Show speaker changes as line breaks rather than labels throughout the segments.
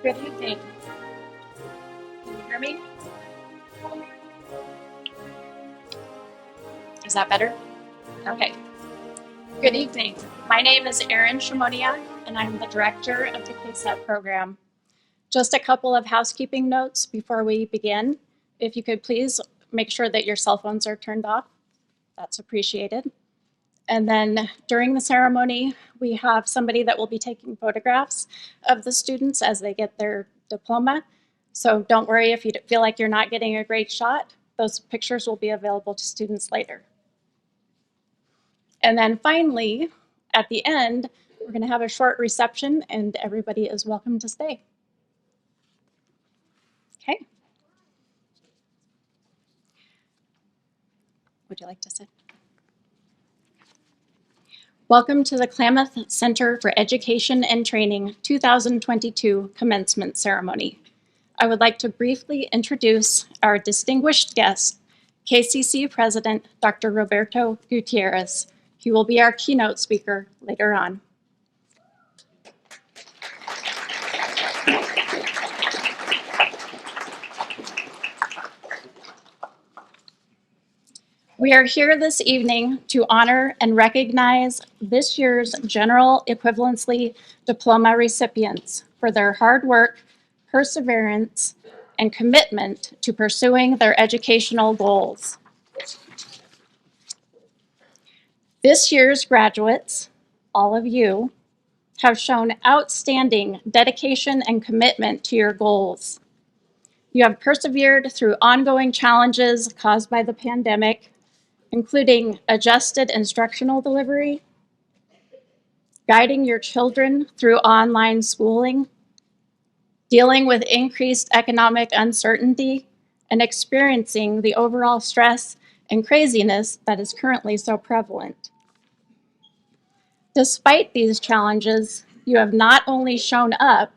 Good evening. Can you hear me? Is that better? Okay. Good evening. My name is Erin Shimoniak, and I'm the director of the KCET program. Just a couple of housekeeping notes before we begin. If you could please make sure that your cell phones are turned off, that's appreciated. And then during the ceremony, we have somebody that will be taking photographs of the students as they get their diploma. So don't worry if you feel like you're not getting a great shot. Those pictures will be available to students later. And then finally, at the end, we're going to have a short reception and everybody is welcome to stay. Okay. Would you like to sit? Welcome to the Klamath Center for Education and Training 2022 Commencement Ceremony. I would like to briefly introduce our distinguished guest, KCC President Dr. Roberto Gutierrez. He will be our keynote speaker later on. We are here this evening to honor and recognize this year's General Equivalency Diploma recipients for their hard work, perseverance, and commitment to pursuing their educational goals. This year's graduates, all of you, have shown outstanding dedication and commitment to your goals. You have persevered through ongoing challenges caused by the pandemic, including adjusted instructional delivery, guiding your children through online schooling, dealing with increased economic uncertainty, and experiencing the overall stress and craziness that is currently so prevalent. Despite these challenges, you have not only shown up,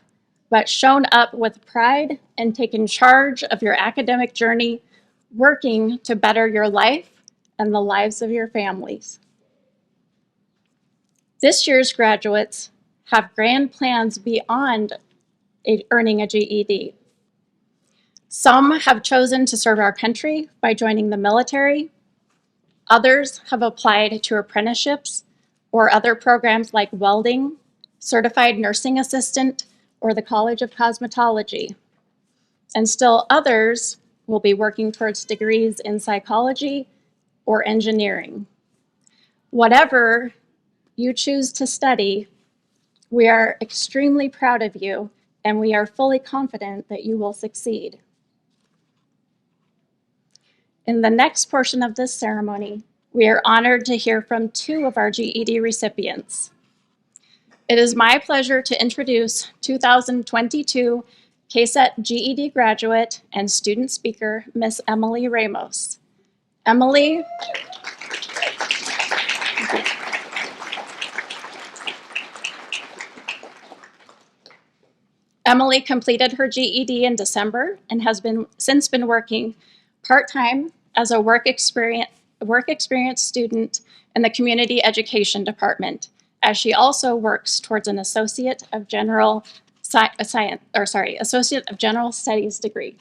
but shown up with pride and taken charge of your academic journey, working to better your life and the lives of your families. This year's graduates have grand plans beyond earning a GED. Some have chosen to serve our country by joining the military. Others have applied to apprenticeships or other programs like welding, certified nursing assistant, or the College of Cosmetology. And still others will be working towards degrees in psychology or engineering. Whatever you choose to study, we are extremely proud of you, and we are fully confident that you will succeed. In the next portion of this ceremony, we are honored to hear from two of our GED recipients. It is my pleasure to introduce 2022 KCET GED graduate and student speaker, Miss Emily Ramos. Emily completed her GED in December and has since been working part-time as a work experience student in the community education department, as she also works towards an Associate of General Studies degree,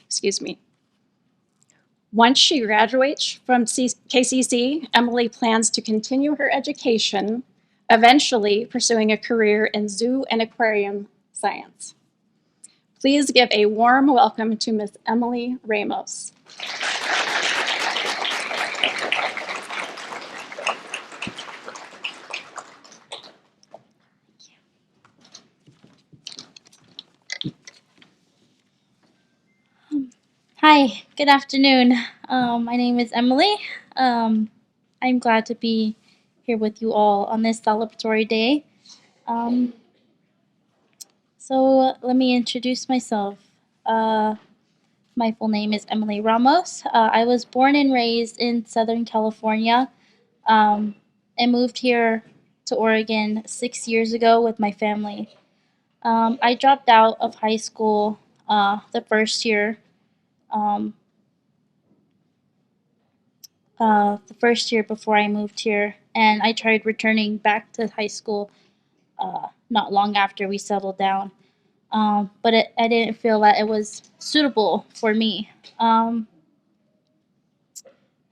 Once she graduates from KCC, Emily plans to continue her education, eventually pursuing a career in zoo and aquarium science. Please give a warm welcome to Ms. Emily Ramos.
Hi, good afternoon. My name is Emily. I'm glad to be here with you all on this celebratory day. Um, Let me introduce myself. Uh, my full name is Emily Ramos. I was born and raised in Southern California um, and moved here to Oregon 6 years ago with my family. I dropped out of high school the first year. Um, the first year before I moved here, and I tried returning back to high school not long after we settled down. I didn't feel that it was suitable for me. I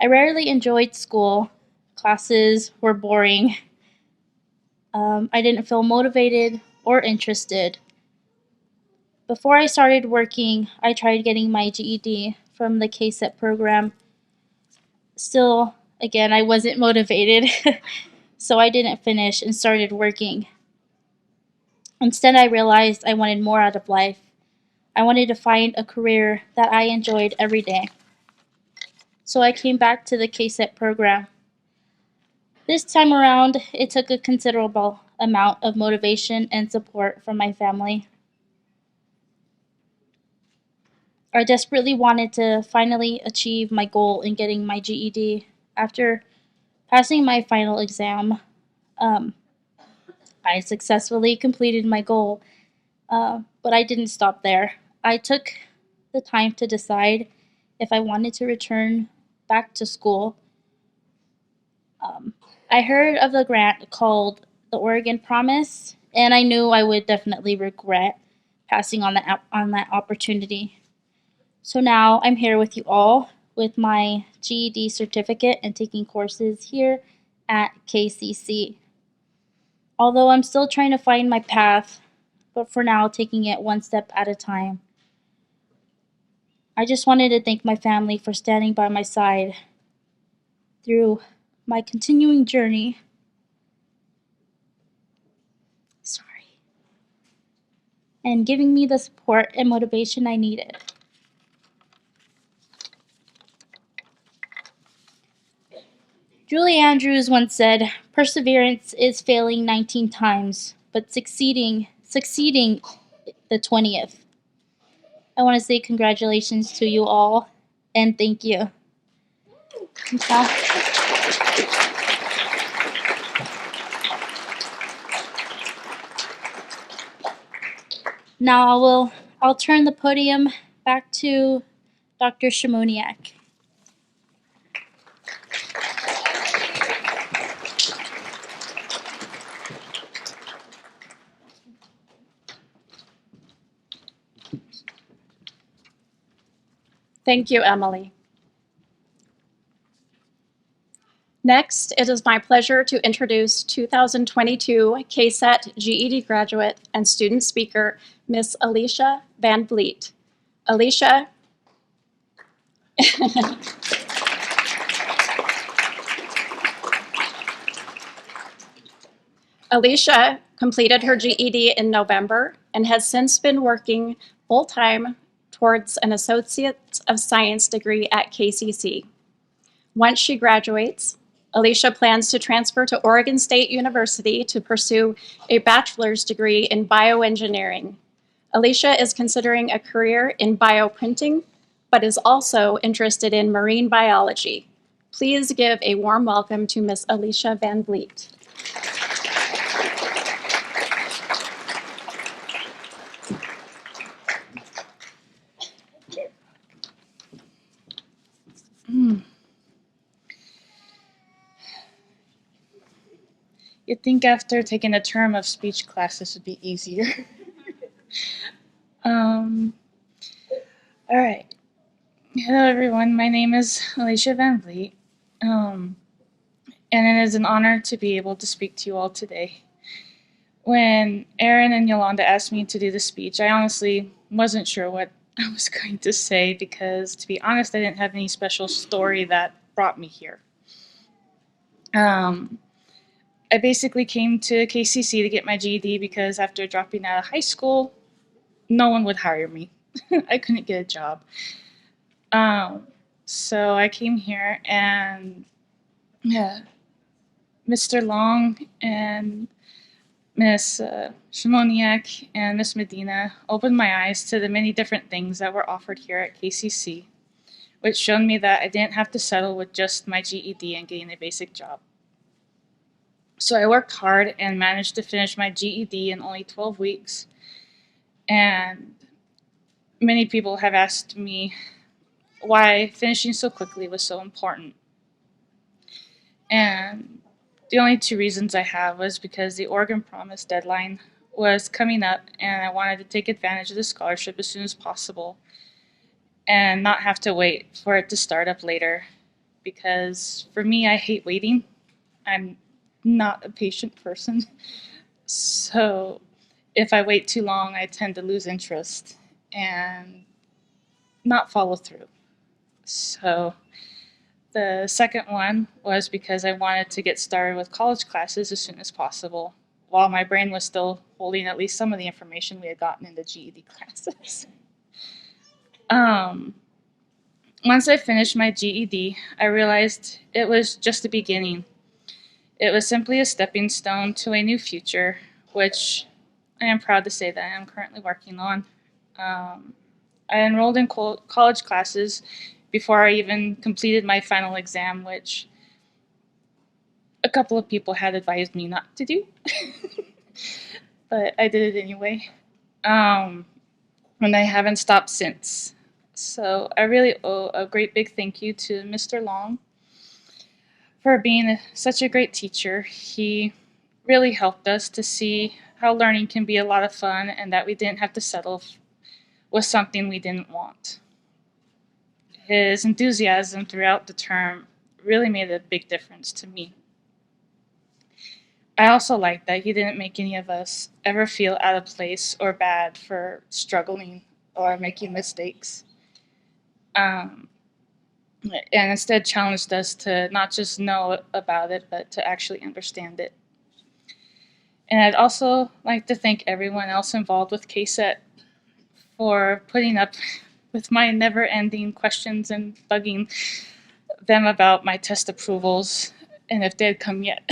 rarely enjoyed school. Classes were boring. I didn't feel motivated or interested. Before I started working, I tried getting my GED from the KCET program. Still, again, I wasn't motivated, so I didn't finish and started working. Instead, I realized I wanted more out of life. I wanted to find a career that I enjoyed every day. So I came back to the KCET program. This time around, it took a considerable amount of motivation and support from my family. I desperately wanted to finally achieve my goal in getting my GED. After passing my final exam, um, I successfully completed my goal, but I didn't stop there. I took the time to decide if I wanted to return back to school. Um, I heard of the grant called the Oregon Promise, and I knew I would definitely regret passing on that opportunity. So now I'm here with you all with my GED certificate and taking courses here at KCC. Although I'm still trying to find my path, but for now taking it one step at a time. I just wanted to thank my family for standing by my side through my continuing journey. Sorry. And giving me the support and motivation I needed. Julie Andrews once said, "Perseverance is failing 19 times, but succeeding the 20th." I want to say congratulations to you all and thank you. Now I'll turn the podium back to Dr. Shimoniak.
Thank you, Emily. Next, it is my pleasure to introduce 2022 KCET GED graduate and student speaker, Miss Alicia Van Vliet. Alicia. Alicia completed her GED in November and has since been working full-time towards an Associate of Science degree at KCC. Once she graduates, Alicia plans to transfer to Oregon State University to pursue a bachelor's degree in bioengineering. Alicia is considering a career in bioprinting, but is also interested in marine biology. Please give a warm welcome to Miss Alicia Van Vliet.
You'd think after taking a term of speech class, this would be easier. All right. Hello, everyone. My name is Alicia Van Vliet, and it is an honor to be able to speak to you all today. When Aaron and Yolanda asked me to do the speech, I honestly wasn't sure what I was going to say because, to be honest, I didn't have any special story that brought me here. I basically came to KCC to get my GED because after dropping out of high school, no one would hire me. I couldn't get a job. So I came here and yeah, Mr. Long and Miss Shimoniak and Miss Medina opened my eyes to the many different things that were offered here at KCC, which showed me that I didn't have to settle with just my GED and getting a basic job. So I worked hard and managed to finish my GED in only 12 weeks. And many people have asked me why finishing so quickly was so important. And the only two reasons I have was because the Oregon Promise deadline was coming up and I wanted to take advantage of the scholarship as soon as possible and not have to wait for it to start up later. Because for me, I hate waiting. I'm not a patient person. So if I wait too long, I tend to lose interest and not follow through. So the second one was because I wanted to get started with college classes as soon as possible, while my brain was still holding at least some of the information we had gotten in the GED classes. Once I finished my GED, I realized it was just the beginning. It was simply a stepping stone to a new future, which I am proud to say that I am currently working on. I enrolled in college classes before I even completed my final exam, which a couple of people had advised me not to do. But I did it anyway. And I haven't stopped since. So I really owe a great big thank you to Mr. Long for being such a great teacher. He really helped us to see how learning can be a lot of fun and that we didn't have to settle with something we didn't want. His enthusiasm throughout the term really made a big difference to me. I also like that he didn't make any of us ever feel out of place or bad for struggling or making mistakes. And instead challenged us to not just know about it, but to actually understand it. And I'd also like to thank everyone else involved with KCET for putting up with my never-ending questions and bugging them about my test approvals and if they'd come yet.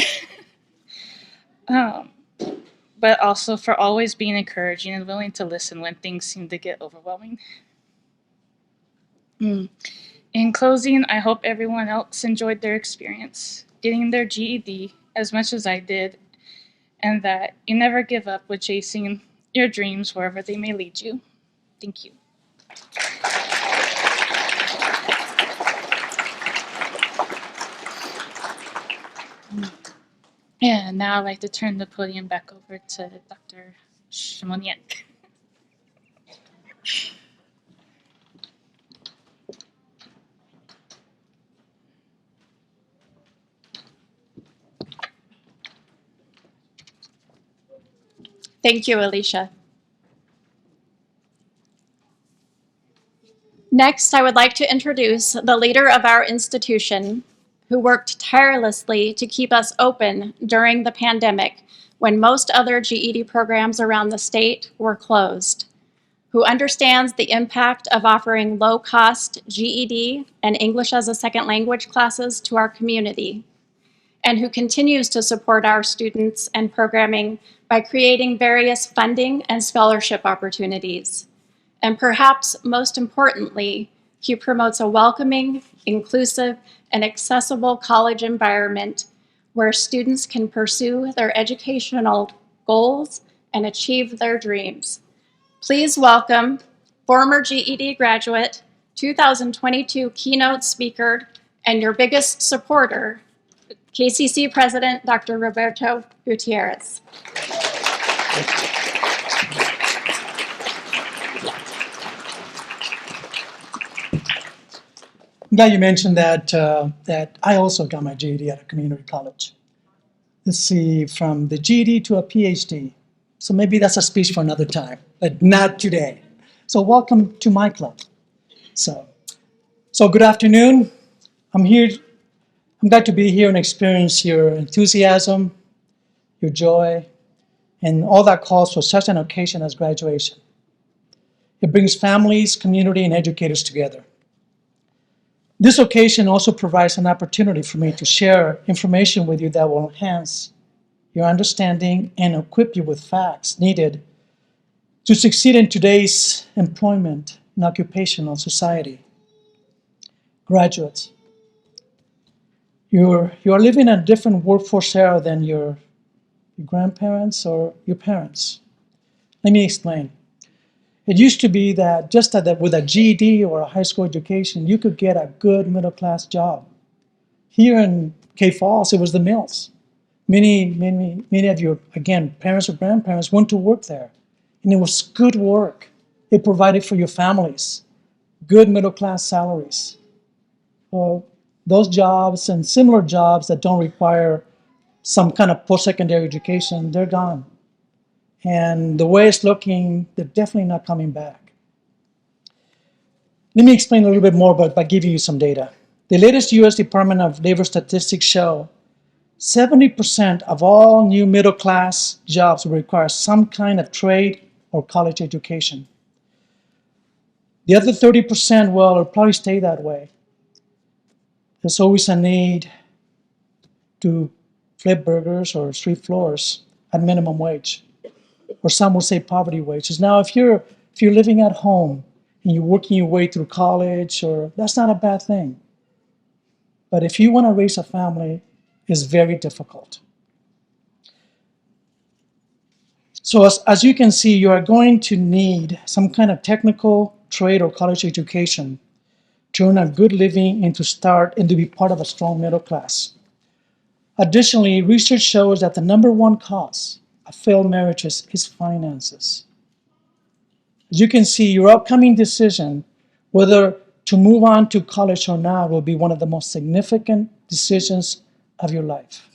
But also for always being encouraging and willing to listen when things seem to get overwhelming. In closing, I hope everyone else enjoyed their experience getting their GED as much as I did, and that you never give up with chasing your dreams wherever they may lead you. Thank you. And now I'd like to turn the podium back over to Dr. Shimoniak.
Thank you, Alicia. Next, I would like to introduce the leader of our institution who worked tirelessly to keep us open during the pandemic when most other GED programs around the state were closed, who understands the impact of offering low-cost GED and English as a second language classes to our community, and who continues to support our students and programming by creating various funding and scholarship opportunities. And perhaps most importantly, he promotes a welcoming, inclusive, and accessible college environment where students can pursue their educational goals and achieve their dreams. Please welcome former GED graduate, 2022 keynote speaker, and your biggest supporter, KCC President, Dr. Roberto Gutierrez.
I'm glad you mentioned that I also got my GED at a community college. Let's see, from the GED to a PhD. So maybe that's a speech for another time, but not today. So welcome to my club. So good afternoon. I'm glad to be here and experience your enthusiasm, your joy, and all that calls for such an occasion as graduation. It brings families, community, and educators together. This occasion also provides an opportunity for me to share information with you that will enhance your understanding and equip you with facts needed to succeed in today's employment and occupational society. Graduates, you are living in a different workforce era than your grandparents or your parents. Let me explain. It used to be that just that with a GED or a high school education, you could get a good middle-class job. Here in K Falls, it was the mills. Many of your, again, parents or grandparents went to work there, and it was good work. It provided for your families, good middle-class salaries. Well, those jobs and similar jobs that don't require some kind of post-secondary education, they're gone. And the way it's looking, they're definitely not coming back. Let me explain a little bit more by giving you some data. The latest U.S. Department of Labor statistics show 70% of all new middle-class jobs will require some kind of trade or college education. The other 30%, well, it'll probably stay that way. There's always a need to flip burgers or sweep floors at minimum wage, or some will say poverty wages. Now, if you're living at home and you're working your way through college, or that's not a bad thing. But if you want to raise a family, it's very difficult. So as you can see, you are going to need some kind of technical, trade, or college education to earn a good living and to start and to be part of a strong middle class. Additionally, research shows that the number one cause of failed marriages is finances. As you can see, your upcoming decision, whether to move on to college or not, will be one of the most significant decisions of your life.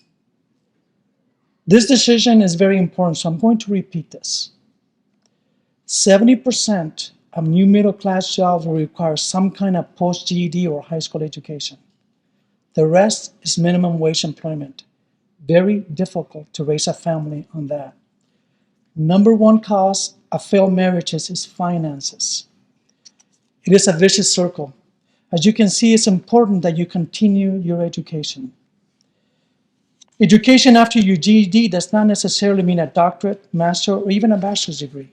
This decision is very important, so I'm going to repeat this. 70% of new middle-class jobs will require some kind of post-GED or high school education. The rest is minimum wage employment. Very difficult to raise a family on that. Number one cause of failed marriages is finances. It is a vicious circle. As you can see, it's important that you continue your education. Education after your GED does not necessarily mean a doctorate, master, or even a bachelor's degree.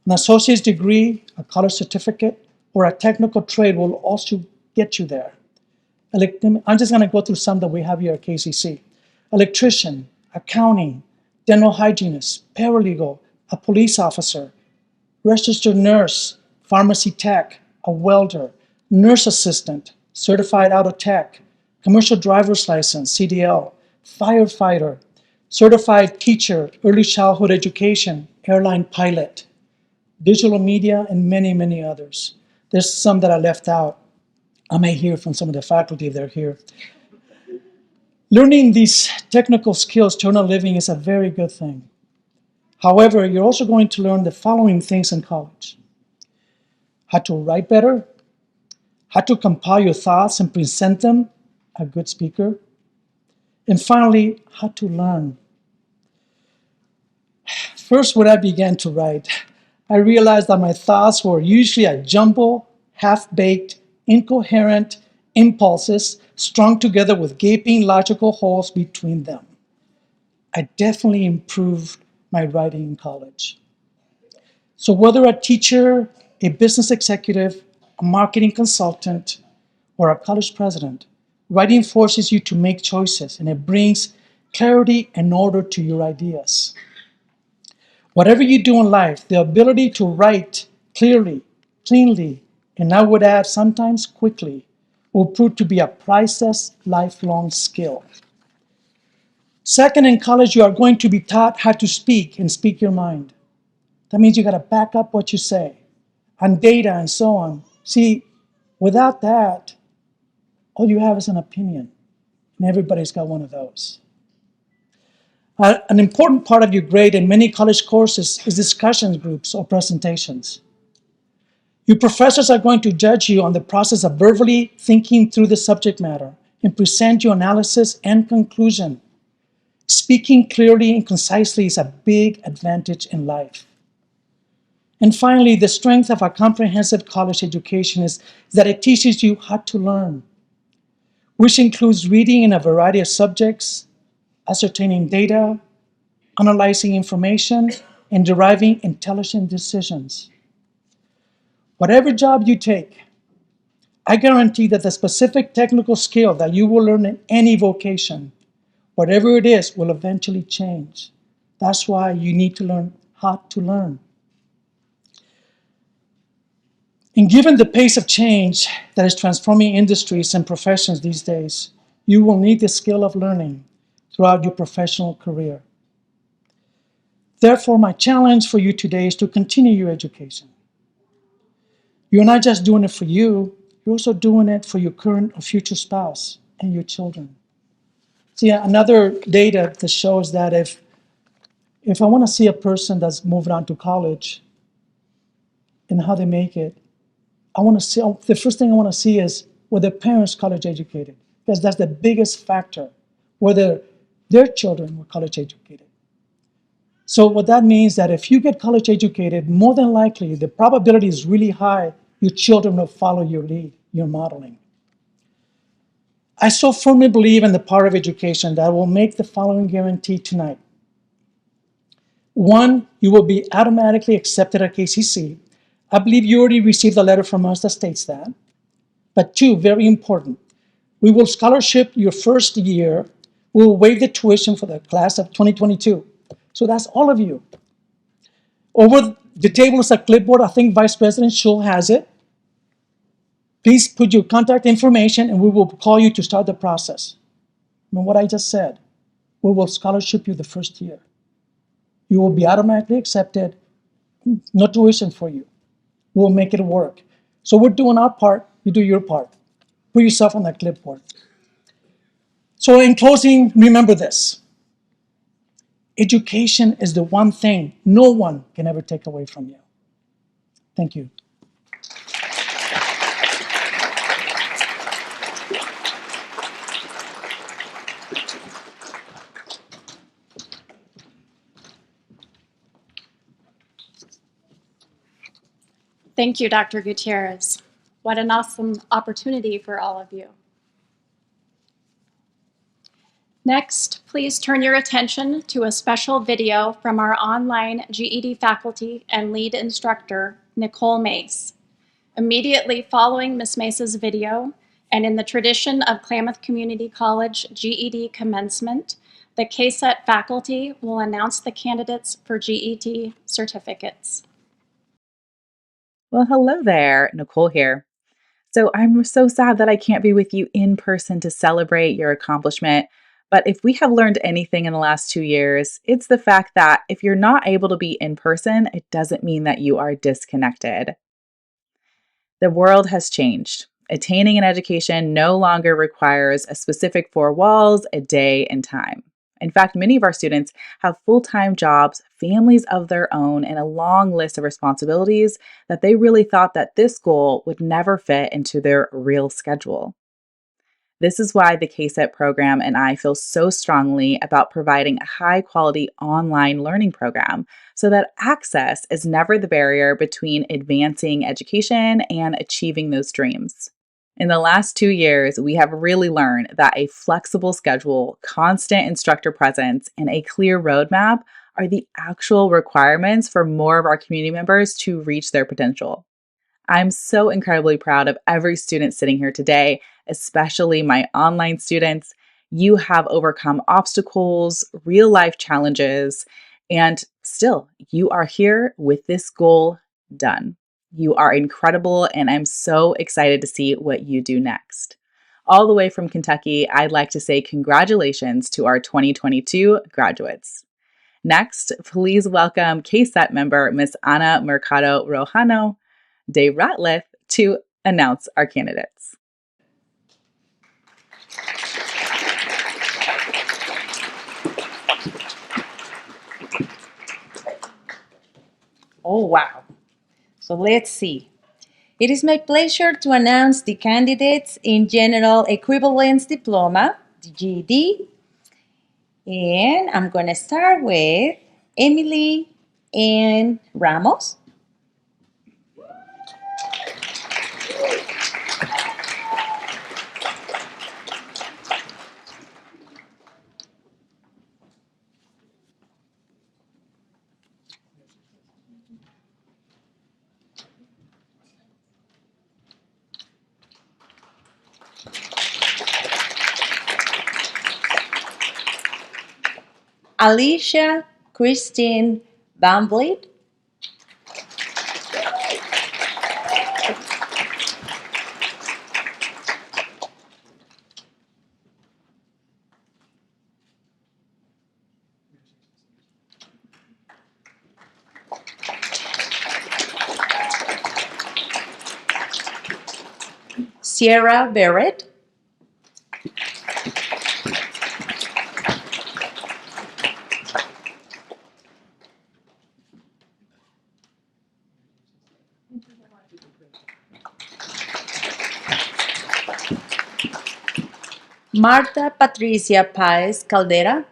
An associate's degree, a college certificate, or a technical trade will also get you there. I'm just going to go through some that we have here at KCC. Electrician, accounting, dental hygienist, paralegal, a police officer, registered nurse, pharmacy tech, a welder, nurse assistant, certified auto tech, commercial driver's license, CDL, firefighter, certified teacher, early childhood education, airline pilot, digital media, and many, many others. There's some that I left out. I may hear from some of the faculty if they're here. Learning these technical skills to earn a living is a very good thing. However, you're also going to learn the following things in college: how to write better, how to compile your thoughts and present them, a good speaker, and finally, how to learn. First, when I began to write, I realized that my thoughts were usually a jumble, half-baked, incoherent impulses strung together with gaping logical holes between them. I definitely improved my writing in college. So whether a teacher, a business executive, a marketing consultant, or a college president, writing forces you to make choices, and it brings clarity and order to your ideas. Whatever you do in life, the ability to write clearly, cleanly, and I would add sometimes quickly, will prove to be a priceless lifelong skill. Second, in college, you are going to be taught how to speak and speak your mind. That means you got to back up what you say on data and so on. See, without that, all you have is an opinion, and everybody's got one of those. An important part of your grade in many college courses is discussion groups or presentations. Your professors are going to judge you on the process of verbally thinking through the subject matter and present your analysis and conclusion. Speaking clearly and concisely is a big advantage in life. And finally, the strength of a comprehensive college education is that it teaches you how to learn, which includes reading in a variety of subjects, ascertaining data, analyzing information, and deriving intelligent decisions. Whatever job you take, I guarantee that the specific technical skill that you will learn in any vocation, whatever it is, will eventually change. That's why you need to learn how to learn. And given the pace of change that is transforming industries and professions these days, you will need the skill of learning throughout your professional career. Therefore, my challenge for you today is to continue your education. You're not just doing it for you, you're also doing it for your current or future spouse and your children. See, another data that shows that if I want to see a person that's moving on to college and how they make it, I want to see, the first thing I want to see is were their parents college educated, because that's the biggest factor, whether their children were college educated. So what that means that if you get college educated, more than likely, the probability is really high your children will follow your lead, your modeling. I so firmly believe in the power of education that I will make the following guarantee tonight. 1, you will be automatically accepted at KCC. I believe you already received a letter from us that states that. But 2, very important, we will scholarship your first year. We will waive the tuition for the class of 2022. So that's all of you. Over the table is a clipboard. I think Vice President Schul has it. Please put your contact information and we will call you to start the process. Remember what I just said. We will scholarship you the first year. You will be automatically accepted. No tuition for you. We'll make it work. So we're doing our part. You do your part. Put yourself on that clipboard. So in closing, remember this. Education is the one thing no one can ever take away from you. Thank you.
Thank you, Dr. Gutierrez. What an awesome opportunity for all of you. Next, please turn your attention to a special video from our online GED faculty and lead instructor, Nicole Mace. Immediately following Ms. Mace's video, and in the tradition of Klamath Community College GED Commencement, the KCET faculty will announce the candidates for GED certificates.
Well, hello there, Nicole here. So I'm so sad that I can't be with you in person to celebrate your accomplishment. But if we have learned anything in the last 2 years, it's the fact that if you're not able to be in person, it doesn't mean that you are disconnected. The world has changed. Attaining an education no longer requires a specific 4 walls, a day, and time. In fact, many of our students have full-time jobs, families of their own, and a long list of responsibilities that they really thought that this goal would never fit into their real schedule. This is why the KCET program and I feel so strongly about providing a high-quality online learning program so that access is never the barrier between advancing education and achieving those dreams. In the last 2 years, we have really learned that a flexible schedule, constant instructor presence, and a clear roadmap are the actual requirements for more of our community members to reach their potential. I'm so incredibly proud of every student sitting here today, especially my online students. You have overcome obstacles, real life challenges, and still, you are here with this goal done. You are incredible, and I'm so excited to see what you do next. All the way from Kentucky, I'd like to say congratulations to our 2022 graduates. Next, please welcome KCET member Ms. Ana Mercado Rojano de Ratliff to announce our candidates.
Oh, wow. So let's see. It is my pleasure to announce the candidates in General Equivalence Diploma, the GED. And I'm going to start with Emily Ann Ramos. Alicia Christine Van Vliet. Sierra Barrett. Marta Patricia Paez Caldera.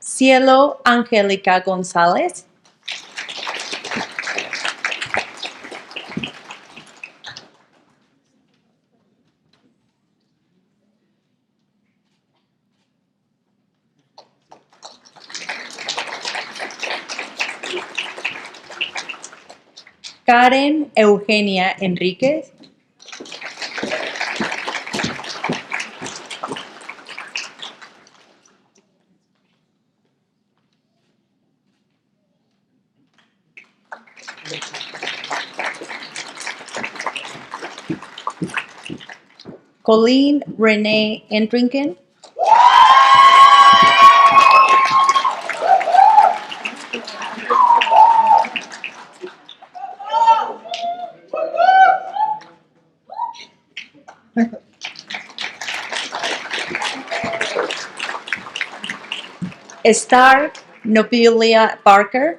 Cielo Angélica González. Karen Eugenia Enríquez. Colleen Renee Entrinken. Star Nobilia Parker.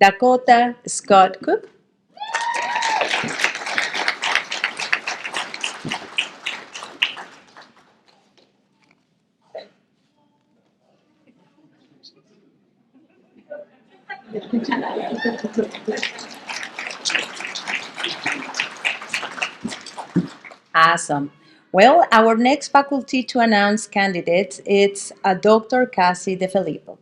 Dakota Scott Cook. Awesome. Well, our next faculty to announce candidates is Dr. Cassie DeFilippo.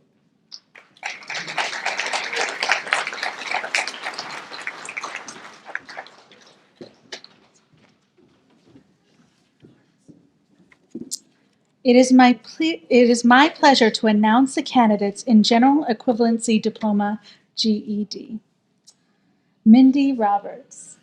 It is my pleasure to announce the candidates in General Equivalency Diploma GED. Mindy Roberts.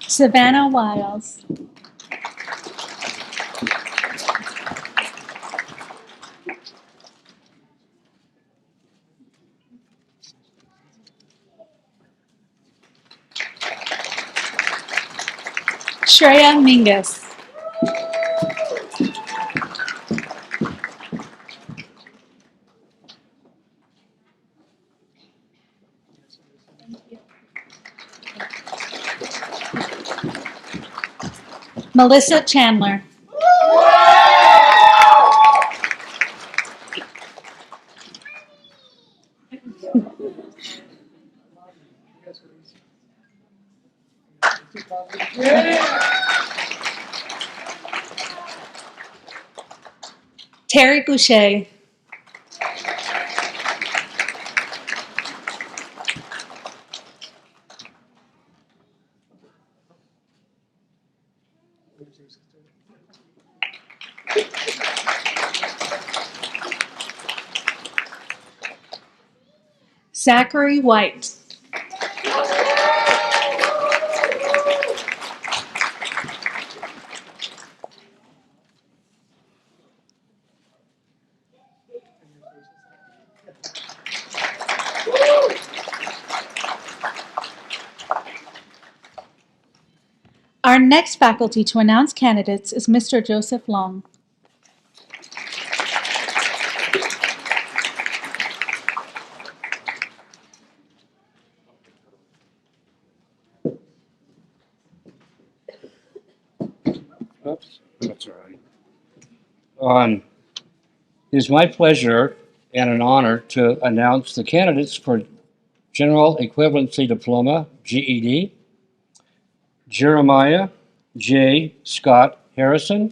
Savannah Wiles. Shreya Mingus. Melissa Chandler. Terry Boucher. Zachary White. Our next faculty to announce candidates is Mr. Joseph Long.
Oops, that's all right. It is my pleasure and an honor to announce the candidates for General Equivalency Diploma, GED. Jeremiah J. Scott Harrison.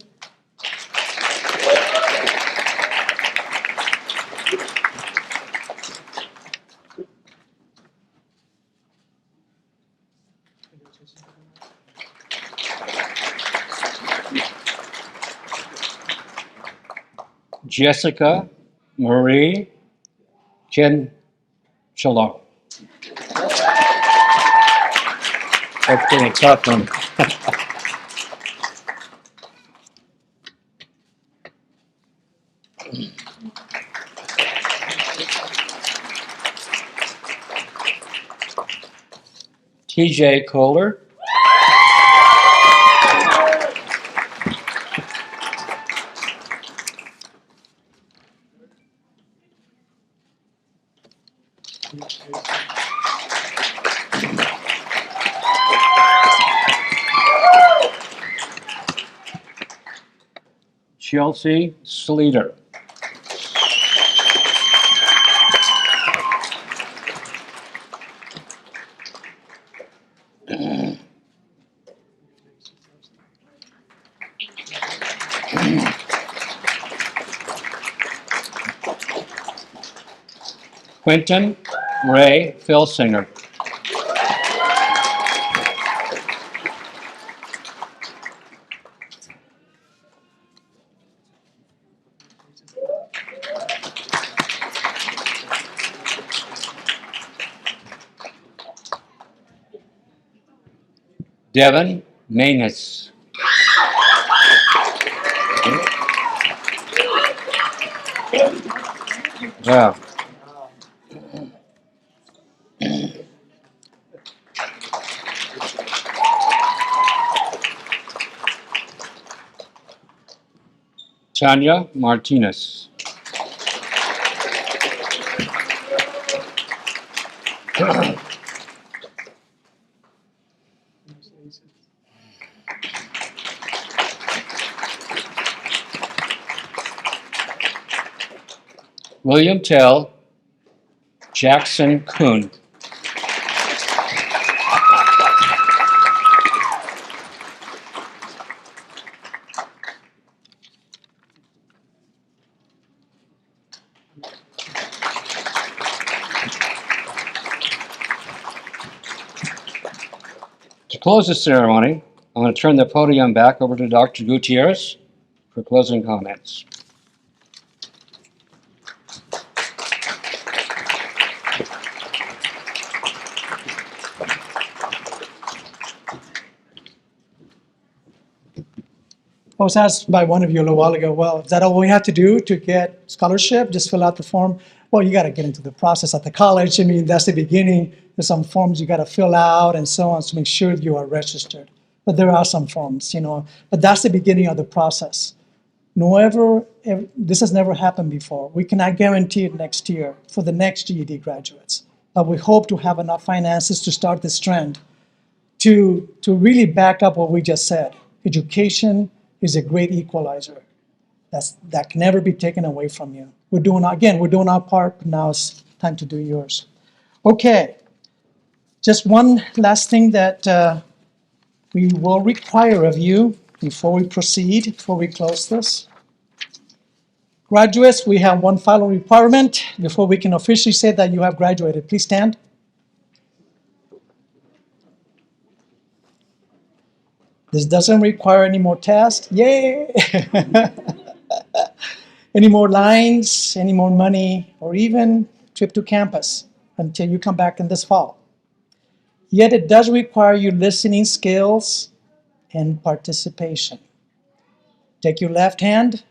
Jessica Marie Chen Chalon. That's been a tough one. TJ Kohler. Chelsea Sleater. Quentin Ray Filsinger. Devin Manus. Yeah. Tanya Martinez. William Tell Jackson Kuhn. To close the ceremony, I'm going to turn the podium back over to Dr. Gutierrez for closing comments.
I was asked by one of you a little while ago, well, is that all we have to do to get scholarship? Just fill out the form? Well, you got to get into the process at the college. I mean, that's the beginning. There's some forms you got to fill out and so on to make sure you are registered. But there are some forms, but that's the beginning of the process. This has never happened before. We cannot guarantee it next year for the next GED graduates. But we hope to have enough finances to start this trend to really back up what we just said. Education is a great equalizer. That can never be taken away from you. We're doing our part, but now it's time to do yours. Okay, just one last thing that we will require of you before we proceed, before we close this. Graduates, we have one final requirement before we can officially say that you have graduated. Please stand. This doesn't require any more tests. Yay! Any more lines, any more money, or even trip to campus until you come back in this fall. Yet it does require your listening skills and participation. Take your left hand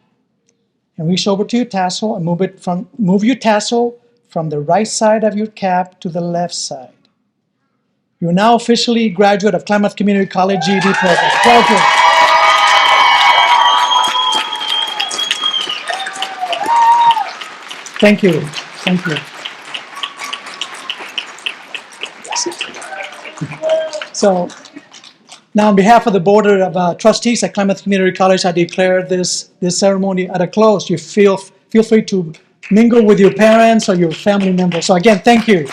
and reach over to your tassel and move your tassel from the right side of your cap to the left side. You're now officially graduate of Klamath Community College GED program. Welcome. Thank you. Thank you. So now on behalf of the Board of Trustees at Klamath Community College, I declare this ceremony at a close. You feel free to mingle with your parents or your family members. So again, thank you.